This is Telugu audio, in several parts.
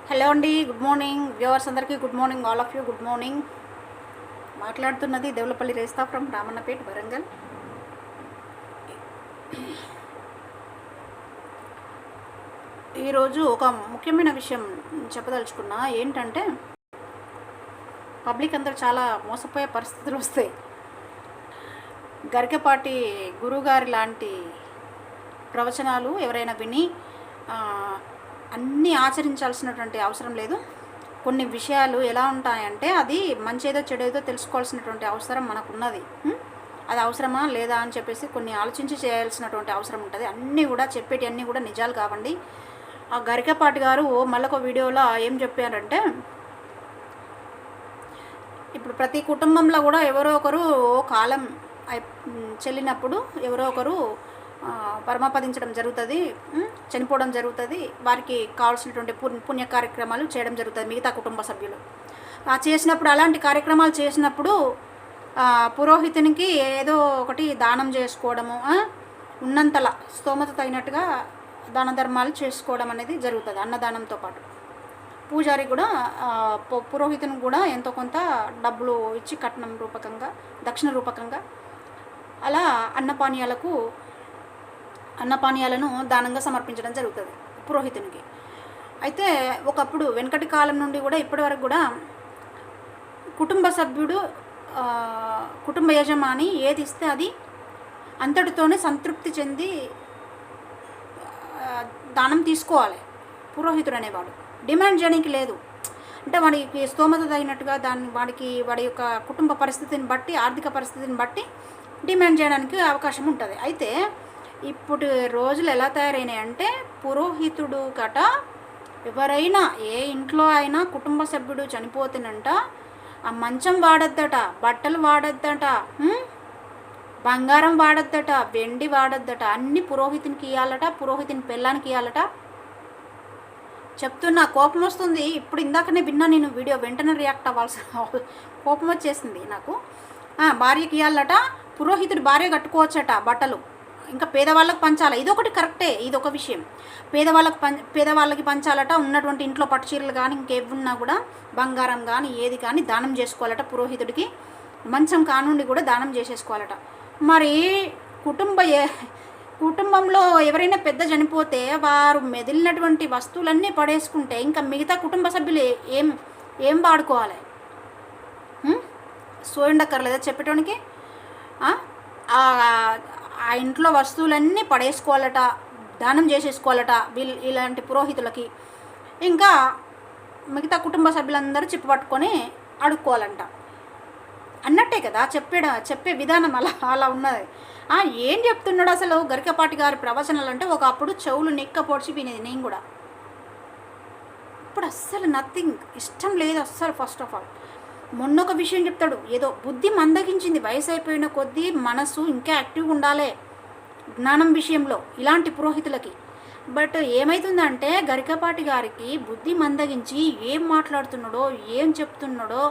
హలో అండి, గుడ్ మార్నింగ్ వ్యూవర్స్ అందరికీ. Good morning all of you. Good morning. మాట్లాడుతున్నది దేవులపల్లి రేస్తా ఫ్రమ్ రామన్నపేట్, వరంగల్. ఈరోజు ఒక ముఖ్యమైన విషయం చెప్పదలుచుకున్నా. ఏంటంటే పబ్లిక్ అందరూ చాలా మోసపోయే పరిస్థితులు వస్తాయి. గరికపాటి గురుగారి లాంటి ప్రవచనాలు ఎవరైనా విని అన్నీ ఆచరించాల్సినటువంటి అవసరం లేదు. కొన్ని విషయాలు ఎలా ఉంటాయంటే అది మంచేదో చెడేదో తెలుసుకోవాల్సినటువంటి అవసరం మనకున్నది. అది అవసరమా లేదా అని చెప్పేసి కొన్ని ఆలోచించి చేయాల్సినటువంటి అవసరం ఉంటుంది. అన్నీ కూడా చెప్పేటి అన్నీ కూడా నిజాలు కావండి. ఆ గరికపాటి గారు మళ్ళొక వీడియోలో ఏం చెప్పారంటే, ఇప్పుడు ప్రతి కుటుంబంలో కూడా ఎవరో ఒకరు కాలం చెల్లినప్పుడు ఎవరో ఒకరు పరమపదించడం జరుగుతుంది, చనిపోవడం జరుగుతుంది. వారికి కావాల్సినటువంటి పుణ్య కార్యక్రమాలు చేయడం జరుగుతుంది మిగతా కుటుంబ సభ్యులు. చేసినప్పుడు అలాంటి కార్యక్రమాలు చేసినప్పుడు పురోహితునికి ఏదో ఒకటి దానం చేసుకోవడము, ఉన్నంతలా స్తోమత తగినట్టుగా దాన ధర్మాలు చేసుకోవడం అనేది జరుగుతుంది. అన్నదానంతో పాటు పూజారి కూడా పురోహితునికి కూడా ఎంతో కొంత డబ్బులు ఇచ్చి కట్నం రూపకంగా, దక్షిణ రూపకంగా అలా అన్నపానీయాలను దానంగా సమర్పించడం జరుగుతుంది పురోహితునికి. అయితే ఒకప్పుడు వెనకటి కాలం నుండి కూడా ఇప్పటి వరకు కూడా కుటుంబ సభ్యుడు, కుటుంబ యజమాని ఏది ఇస్తే అది అంతటితోనే సంతృప్తి చెంది దానం తీసుకోవాలి. పురోహితుడు అనేవాడు డిమాండ్ చేయడానికి లేదు. అంటే వాడికి స్తోమత తగినట్టుగా వాడి యొక్క కుటుంబ పరిస్థితిని బట్టి, ఆర్థిక పరిస్థితిని బట్టి డిమాండ్ చేయడానికి అవకాశం ఉంటుంది. అయితే ఇప్పుడు రోజులు ఎలా తయారైనాయంటే పురోహితుడు గట ఎవరైనా ఏ ఇంట్లో అయినా కుటుంబ సభ్యుడు చనిపోతున్నంట ఆ మంచం వాడద్దట, బట్టలు వాడద్దట, బంగారం వాడద్దట, వెండి వాడద్దట, అన్నీ పురోహితునికి ఇవ్వాలట, పురోహితుని పెళ్ళానికి ఇవ్వాలట. చెప్తున్నా, కోపం వస్తుంది. ఇప్పుడు ఇందాకనే విన్నా నేను వీడియో, వెంటనే రియాక్ట్ అవ్వాల్సిన కోపం వచ్చేసింది నాకు. భార్యకి ఇవ్వాలట, పురోహితుడు భార్య కట్టుకోవచ్చట బట్టలు, ఇంకా పేదవాళ్ళకి పంచాలి. ఇదొకటి కరెక్టే, ఇదొక విషయం. పేదవాళ్ళకి పంచాలట. ఉన్నటువంటి ఇంట్లో పట్టు చీరలు కానీ ఇంకేమున్నా కూడా బంగారం కానీ ఏది కానీ దానం చేసుకోవాలట. పురోహితుడికి మంచం కానుండి కూడా దానం చేసేసుకోవాలట. మరి కుటుంబంలో ఎవరైనా పెద్ద చనిపోతే వారు మెదిలినటువంటి వస్తువులన్నీ పడేసుకుంటే ఇంకా మిగతా కుటుంబ సభ్యులు ఏం వాడుకోవాలి? సోయండక్కర్లేదా చెప్పేటానికి? ఆ ఇంట్లో వస్తువులన్నీ పడేసుకోవాలట, దానం చేసేసుకోవాలట ఇలాంటి పురోహితులకి. ఇంకా మిగతా కుటుంబ సభ్యులందరూ చిప్పపట్టుకొని అడుక్కోవాలంట అన్నట్టే కదా చెప్పే విధానం అలా ఉన్నది. ఏం చెప్తున్నాడు అసలు గరికపాటి గారి ప్రవచనాలు అంటే, ఒకప్పుడు చెవులు నెక్క పొడిచి వినేది నేను కూడా. ఇప్పుడు అస్సలు నథింగ్, ఇష్టం లేదు అస్సలు. ఫస్ట్ ఆఫ్ ఆల్ మొన్న ఒక విషయం చెప్తాడు, ఏదో బుద్ధి మందగించింది, వయసు అయిపోయిన కొద్దీ మనసు ఇంకా యాక్టివ్గా ఉండాలి జ్ఞానం విషయంలో ఇలాంటి పురోహితులకి. బట్ ఏమవుతుందంటే గరికపాటి గారికి బుద్ధి మందగించి ఏం మాట్లాడుతున్నాడో, ఏం చెప్తున్నాడో,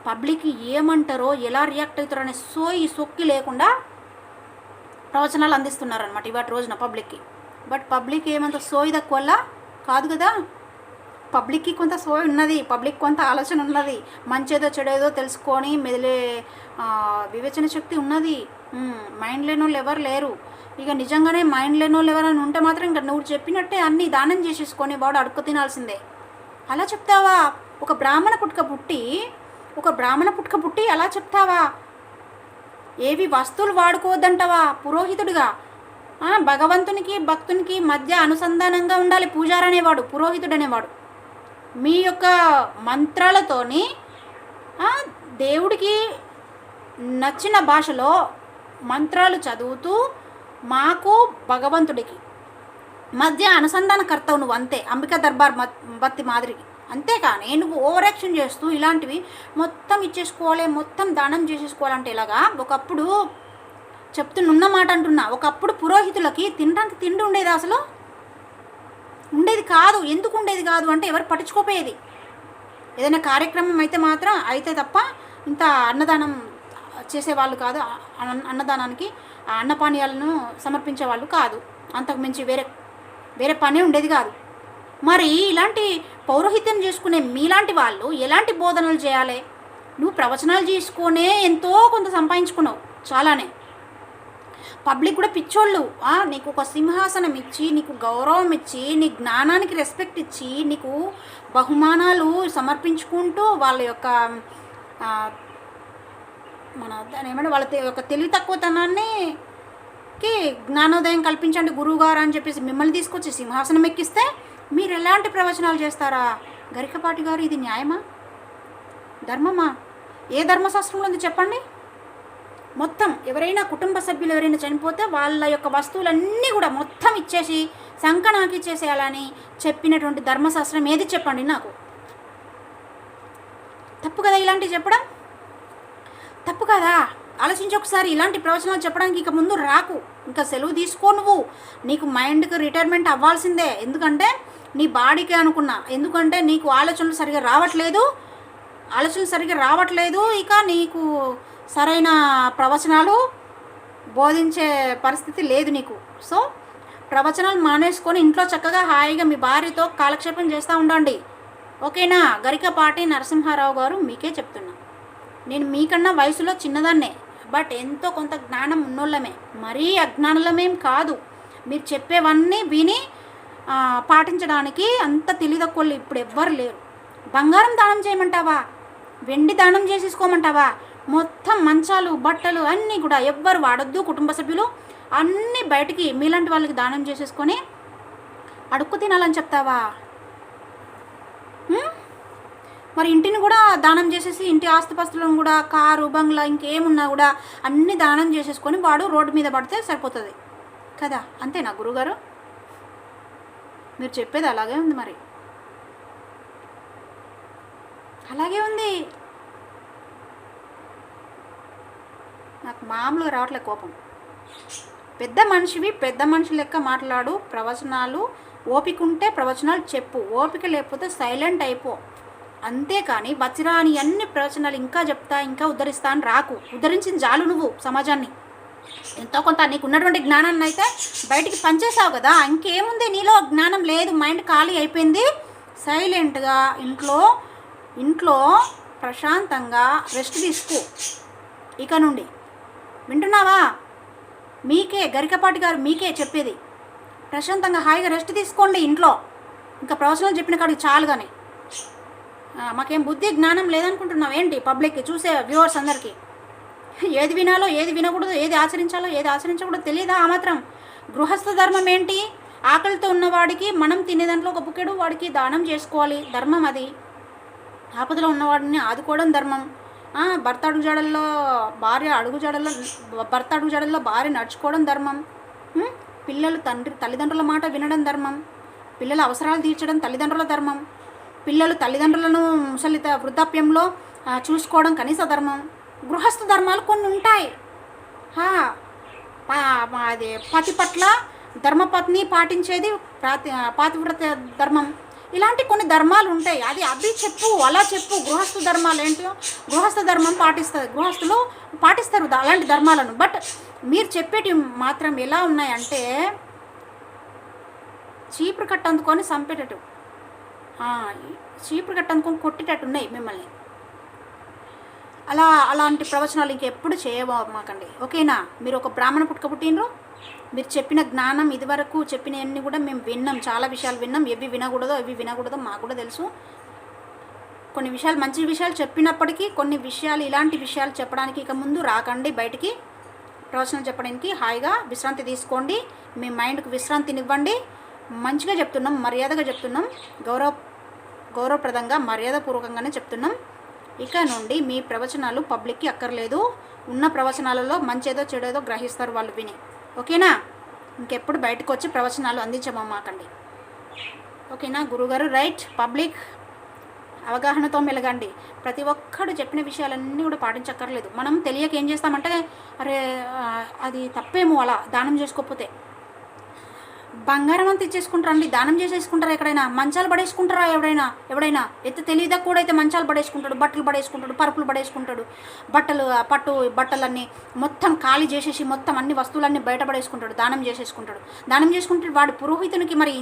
పబ్లిక్కి ఏమంటారో, ఎలా రియాక్ట్ అవుతారో అనే సొక్కి లేకుండా ప్రవచనాలు అందిస్తున్నారనమాట ఇవాటి రోజున పబ్లిక్కి. బట్ పబ్లిక్ ఏమంత సోయి తక్కువ వల్ల కాదు కదా, పబ్లిక్కి కొంత సోయి ఉన్నది, పబ్లిక్ కొంత ఆలోచన ఉన్నది, మంచేదో చెడేదో తెలుసుకొని మెదిలే వివేచన శక్తి ఉన్నది. మైండ్ లేని వాళ్ళు ఎవరు లేరు. ఇక నిజంగానే మైండ్ లేని వాళ్ళు ఎవరైనా ఉంటే మాత్రం ఇంకా నువ్వు చెప్పినట్టే అన్నీ దానం చేసేసుకొని వాడు అడుక్కు తినాల్సిందే. అలా చెప్తావా? ఒక బ్రాహ్మణ పుట్టుక పుట్టి అలా చెప్తావా? ఏవి వస్తువులు వాడుకోవద్దంటావా పురోహితుడిగా? భగవంతునికి భక్తునికి మధ్య అనుసంధానంగా ఉండాలి పూజారి అనేవాడు, పురోహితుడు అనేవాడు. మీ యొక్క మంత్రాలతోని దేవుడికి నచ్చిన భాషలో మంత్రాలు చదువుతూ మాకు భగవంతుడికి మధ్య అనుసంధానకర్తవు నువ్వు, అంతే. అంబికా దర్బార్ బత్తి మాదిరికి. అంతేకాని నువ్వు ఓవర్ యాక్షన్ చేస్తూ ఇలాంటివి మొత్తం ఇచ్చేసుకోవాలి, మొత్తం దానం చేసేసుకోవాలంటే ఇలాగా. ఒకప్పుడు చెప్తున్న మాట అంటున్నా, ఒకప్పుడు పురోహితులకి తినడానికి తిండి ఉండేది అసలు? ఉండేది కాదు. ఎందుకు ఉండేది కాదు అంటే ఎవరు పట్టించుకోపోయేది. ఏదైనా కార్యక్రమం అయితే తప్ప ఇంత అన్నదానం చేసేవాళ్ళు కాదు. అన్నదానానికి అన్నపానీయాలను సమర్పించేవాళ్ళు కాదు. అంతకు మించి వేరే పనే ఉండేది కాదు. మరి ఇలాంటి పౌరోహిత్యం చేసుకునే మీలాంటి వాళ్ళు ఎలాంటి బోధనలు చేయాలి? నువ్వు ప్రవచనాలు చేసుకునే ఎంతో కొంత సంపాదించుకున్నావు చాలానే. పబ్లిక్ కూడా పిచ్చోళ్ళు. నీకు ఒక సింహాసనం ఇచ్చి, నీకు గౌరవం ఇచ్చి, నీ జ్ఞానానికి రెస్పెక్ట్ ఇచ్చి, నీకు బహుమానాలు సమర్పించుకుంటూ వాళ్ళ యొక్క దాని ఏమంటే వాళ్ళ యొక్క తెలివి తక్కువతనానికి జ్ఞానోదయం కల్పించండి గురువుగారు అని చెప్పేసి మిమ్మల్ని తీసుకొచ్చి సింహాసనం ఎక్కిస్తే మీరు ఎలాంటి ప్రవచనాలు చేస్తారా? గరికపాటి గారు, ఇది న్యాయమా? ధర్మమా? ఏ ధర్మశాస్త్రంలో ఉంది చెప్పండి? మొత్తం ఎవరైనా కుటుంబ సభ్యులు ఎవరైనా చనిపోతే వాళ్ళ యొక్క వస్తువులన్నీ కూడా మొత్తం ఇచ్చేసి సంకనాకి ఇచ్చేసేయాలని చెప్పినటువంటి ధర్మశాస్త్రం ఏది చెప్పండి నాకు? తప్పు కదా ఇలాంటివి చెప్పడం? తప్పు కదా? ఆలోచించి ఒకసారి. ఇలాంటి ప్రవచనాలు చెప్పడానికి ఇక ముందు రాకు. ఇంకా సెలవు తీసుకో. నువ్వు నీకు మైండ్కి రిటైర్మెంట్ అవ్వాల్సిందే. ఎందుకంటే నీ బాడీకే అనుకున్నా. ఎందుకంటే నీకు ఆలోచనలు సరిగా రావట్లేదు. ఇక నీకు సరైన ప్రవచనాలు బోధించే పరిస్థితి లేదు నీకు. సో ప్రవచనాలు మానేసుకొని ఇంట్లో చక్కగా హాయిగా మీ భార్యతో కాలక్షేపం చేస్తూ ఉండండి. ఓకేనా? గరికపాటి నరసింహారావు గారు, మీకే చెప్తున్నా. నేను మీకన్నా వయసులో చిన్నదాన్నే, బట్ ఎంతో కొంత జ్ఞానం ఉన్నోళ్ళమే, మరీ అజ్ఞానులమేం కాదు. మీరు చెప్పేవన్నీ విని పాటించడానికి అంత తెలియదక్కువళ్ళు ఇప్పుడు ఎవ్వరు లేరు. బంగారం దానం చేయమంటావా? వెండి దానం చేసేసుకోమంటావా? మొత్తం మంచాలు, బట్టలు అన్నీ కూడా ఎవ్వరు వాడొద్దు. కుటుంబ సభ్యులు అన్నీ బయటికి మీలాంటి వాళ్ళకి దానం చేసేసుకొని అడుక్కు తినాలని చెప్తావా? మరి ఇంటిని కూడా దానం చేసేసి, ఇంటి ఆస్తిపాస్తులను కూడా, కారు, బంగ్లా, ఇంకేమున్నా కూడా అన్నీ దానం చేసేసుకొని వాడు రోడ్డు మీద పడితే సరిపోతుంది కదా? అంతేనా గురుగారు? మీరు చెప్పేది అలాగే ఉంది. మరి అలాగే ఉంది. నాకు మామూలుగా రావట్లే కోపం. పెద్ద మనిషివి, పెద్ద మనిషి లెక్క మాట్లాడు. ప్రవచనాలు ఓపిక ఉంటే ప్రవచనాలు చెప్పు, ఓపిక లేకపోతే సైలెంట్ అయిపో. అంతేకాని వచిరాని అన్ని ప్రవచనాలు ఇంకా చెప్తా, ఇంకా ఉద్ధరిస్తా అని రాకు. ఉద్ధరించిన చాలు నువ్వు సమాజాన్ని. ఎంతో కొంత నీకు ఉన్నటువంటి జ్ఞానాన్ని అయితే బయటికి పనిచేసావు కదా. ఇంకేముంది నీలో? జ్ఞానం లేదు, మైండ్ ఖాళీ అయిపోయింది. సైలెంట్గా ఇంట్లో ప్రశాంతంగా రెస్ట్ తీసుకో ఇక నుండి. వింటున్నావా? మీకే, గరికపాటి గారు, మీకే చెప్పేది. ప్రశాంతంగా హాయిగా రెస్ట్ తీసుకోండి ఇంట్లో. ఇంకా ప్రవచనాలు చెప్పిన కాడికి చాలు. కానీ మాకేం బుద్ధి జ్ఞానం లేదనుకుంటున్నావు ఏంటి? పబ్లిక్కి, చూసే వ్యూవర్స్ అందరికీ ఏది వినాలో, ఏది వినకూడదు, ఏది ఆచరించాలో, ఏది ఆచరించకూడదు తెలియదా? ఆ మాత్రం గృహస్థ ధర్మం ఏంటి? ఆకలితో ఉన్నవాడికి మనం తినే దాంట్లో ఒక బుక్కెడు వాడికి దానం చేసుకోవాలి, ధర్మం అది. ఆపదలో ఉన్నవాడిని ఆదుకోవడం ధర్మం. భర్త అడుగుజాడల్లో భార్య భర్త అడుగుజాడల్లో భార్య నడుచుకోవడం ధర్మం. పిల్లలు తల్లిదండ్రుల మాట వినడం ధర్మం. పిల్లల అవసరాలు తీర్చడం తల్లిదండ్రుల ధర్మం. పిల్లలు తల్లిదండ్రులను వృద్ధాప్యంలో చూసుకోవడం కనీస ధర్మం. గృహస్థ ధర్మాలు కొన్ని ఉంటాయి. అది పతి పట్ల ధర్మపత్ని పాటించేది పాతివ్రత ధర్మం. ఇలాంటి కొన్ని ధర్మాలు ఉంటాయి. అది చెప్పు, అలా చెప్పు. గృహస్థ ధర్మాలు ఏంటో, గృహస్థ ధర్మం గృహస్థులు పాటిస్తారు అలాంటి ధర్మాలను. బట్ మీరు చెప్పేటి మాత్రం ఎలా ఉన్నాయంటే చీపురు కట్ట అందుకొని చంపేటట్టు, చీపురు కట్ట అందుకొని కొట్టేటట్టు ఉన్నాయి మిమ్మల్ని. అలాంటి ప్రవచనాలు ఇంకెప్పుడు చేయమాకండి. ఓకేనా? మీరు ఒక బ్రాహ్మణ పుట్టినరు. మీరు చెప్పిన జ్ఞానం ఇదివరకు చెప్పినవన్నీ కూడా మేము విన్నాం, చాలా విషయాలు విన్నాం. ఎవి వినకూడదో మాకు కూడా తెలుసు. కొన్ని విషయాలు, మంచి విషయాలు చెప్పినప్పటికీ కొన్ని విషయాలు, ఇలాంటి విషయాలు చెప్పడానికి ఇక ముందు రాకండి బయటికి. ప్రవచనం చెప్పడానికి హాయిగా విశ్రాంతి తీసుకోండి. మీ మైండ్కి విశ్రాంతినివ్వండి. మంచిగా చెప్తున్నాం, మర్యాదగా చెప్తున్నాం, గౌరవప్రదంగా మర్యాదపూర్వకంగానే చెప్తున్నాం. ఇక నుండి మీ ప్రవచనాలు పబ్లిక్కి అక్కర్లేదు. ఉన్న ప్రవచనాలలో మంచేదో చెడేదో గ్రహిస్తారు వాళ్ళు విని. ఓకేనా? ఇంకెప్పుడు బయటకు వచ్చి ప్రవచనాలు అందించమాకండి. ఓకేనా గురుగారు? రైట్. పబ్లిక్ అవగాహనతో మెలగండి. ప్రతి ఒక్కడు చెప్పిన విషయాలన్నీ కూడా పాటించక్కర్లేదు. మనం తెలియక ఏం చేస్తామంటే, అరే అది తప్పేమో అలా దానం చేసుకోకపోతే. బంగారం అంతా ఇచ్చేసుకుంటారండి, దానం చేసేసుకుంటారా? ఎక్కడైనా మంచాలు పడేసుకుంటారా? ఎవడైనా తెలియదా కూడా అయితే మంచాలు పడేసుకుంటాడు, బట్టలు పడేసుకుంటాడు, పరుపులు పడేసుకుంటాడు, బట్టలన్నీ మొత్తం ఖాళీ చేసేసి మొత్తం అన్ని వస్తువులన్నీ బయట పడేసుకుంటాడు, దానం చేసుకుంటాడు. వాడు పురోహితునికి మరి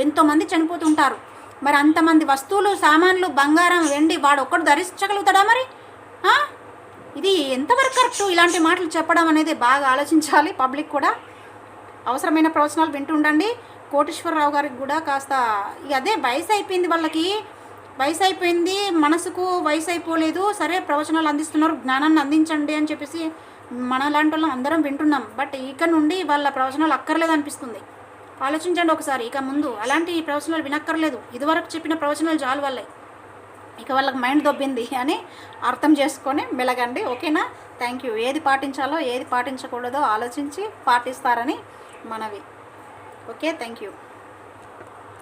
ఎంతోమంది చనిపోతుంటారు. మరి అంతమంది వస్తువులు సామాన్లు బంగారం వెండి వాడు ఒక్కడు ధరించగలుగుతాడా మరి? ఇది ఎంతవరకు కరెక్టు? ఇలాంటి మాటలు చెప్పడం అనేది బాగా ఆలోచించాలి పబ్లిక్ కూడా. అవసరమైన ప్రవచనాలు వింటూ ఉండండి. కోటేశ్వరరావు గారికి కూడా కాస్త అదే వయసు అయిపోయింది, వాళ్ళకి వయసు అయిపోయింది, మనసుకు వయసు అయిపోలేదు. సరే ప్రవచనాలు అందిస్తున్నారు, జ్ఞానాన్ని అందించండి అని చెప్పేసి మనలాంటి వాళ్ళం అందరం వింటున్నాం. బట్ ఇక నుండి వాళ్ళ ప్రవచనాలు అక్కర్లేదు అనిపిస్తుంది. ఆలోచించండి ఒకసారి. ఇక ముందు అలాంటి ప్రవచనాలు వినక్కర్లేదు. ఇదివరకు చెప్పిన ప్రవచనాలు చాలు వాళ్ళే. ఇక వాళ్ళకి మైండ్ దొబ్బింది అని అర్థం చేసుకొని మెలగండి. ఓకేనా? Thank you. ఏది పాటించాలో ఏది పాటించకూడదో ఆలోచించి పాటిస్తారని మనవి. Okay, thank you.